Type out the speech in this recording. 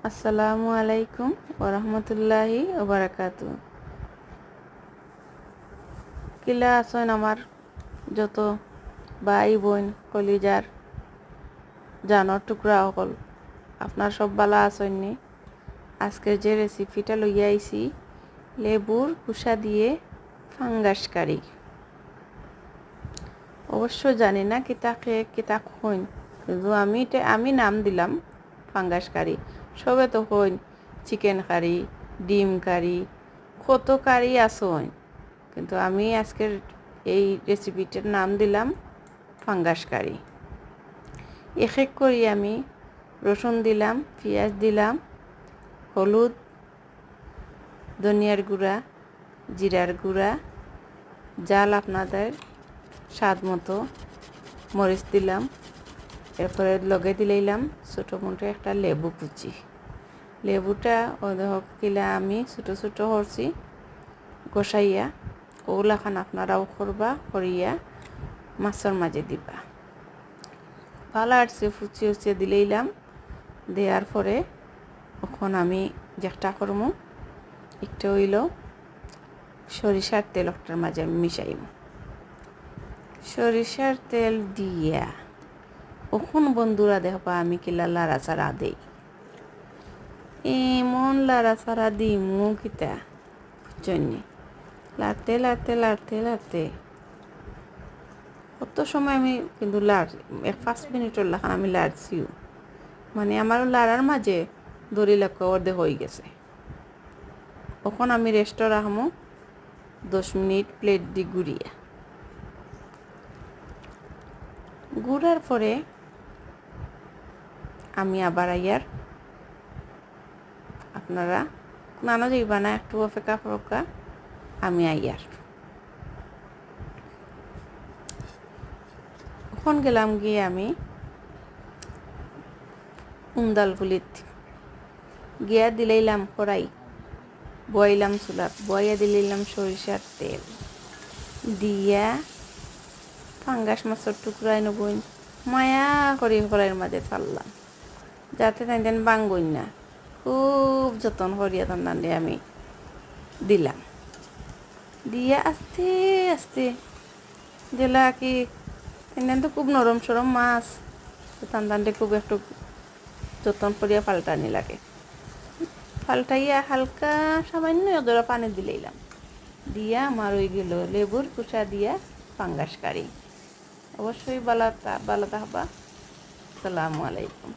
আসসালামু আলাইকুম ওরহমতুল্লাহি ওবারাকাতু। কিলা আছেন আমার যত ভাই বোন কলিজার জানোর টুকরা সকল, আপনার সব ভালো আছেন নি? আজকের যে রেসিপিটা লইয়া আইছি লেবুর কুসা দিয়ে ফাঙ্গাস কারি। অবশ্য জানি না কিতা কইন, কিন্তু আমি নাম দিলাম ফাঙ্গাস কারি। সবে তো কইন চিকেন কারি, ডিম কারি, কত কারি আসন, কিন্তু আমি আজকের এই রেসিপিটার নাম দিলাম ফাঙ্গাস কারি। এক এক করি আমি রসুন দিলাম, পেঁয়াজ দিলাম, হলুদ, ধনিয়ার গুঁড়া, জিরার গুঁড়া, জাল আপনাদের স্বাদ মতো, মরিচ দিলাম। এরপরে লগে দিলাম ছোটো মোটো একটা লেবু কুচি। লেবুটা কিলা আমি ছোটো ছোটো করছি গোসাইয়া, ওগুলাখান আপনারাও করবা, করিয়া মাছের মাঝে দিবা। ভালো আসছে ফুচিয়ে দিলাম। দেওয়ার পরে এখন আমি যেটা করবো একটু হইল সরিষার তেল একটার মাঝে আমি মিশাইব। সরিষার তেল দিয়া ওখন বন্ধুরা দেখবা আমি কিলা লাড়াচাড়া দেই, এমন লাড়াচাড়া দিই কিতা জন্য লাড়তে লাড়তে লাড়তে লাড়তে কত সময় আমি কিন্তু 5 মিনিটের লাখান আমি লাড়ছিও, মানে আমার লাড়ার মাঝে দড়ি লাগ অর্ধেক হয়ে গেছে। তখন আমি রেস্ট রাখবো 10 মিনিট প্লেট দি গুড়ার পরে আমি আবার আইয়ার আপনারা নানা যাইবা না, একটু অপেক্ষা ফরকা আমি আইয়ার এখন গেলাম গিয়ে আমি উমদালগুলিত গিয়া দিলাইলাম কড়াই, বয়াইলাম চুলাত, বয়া দিলাইলাম সরিষার তেল দিয়া ফাঙ্গাস মাছের টুকরাই নবইন মায়া করি কড়াইয়ের মাঝে ছাড়লাম, যাতে তাই বাঙ্গইন না। খুব যত্ন করিয়া তান্ডে আমি দিলাম, দিয়া আস্তে আস্তে যেলা কি তো খুব নরম সরম মাছ, তান্ডে খুব একটু যত্ন করিয়া পাল্টানি লাগে। পাল্টাইয়া হালকা সামান্য অদরা পানি দিলাম, দিয়া আমার ওই গেল লেবুর কুসা দিয়া ফাঙ্গাস কারি। অবশ্যই ভালো থাকবা। আসসালামু আলাইকুম।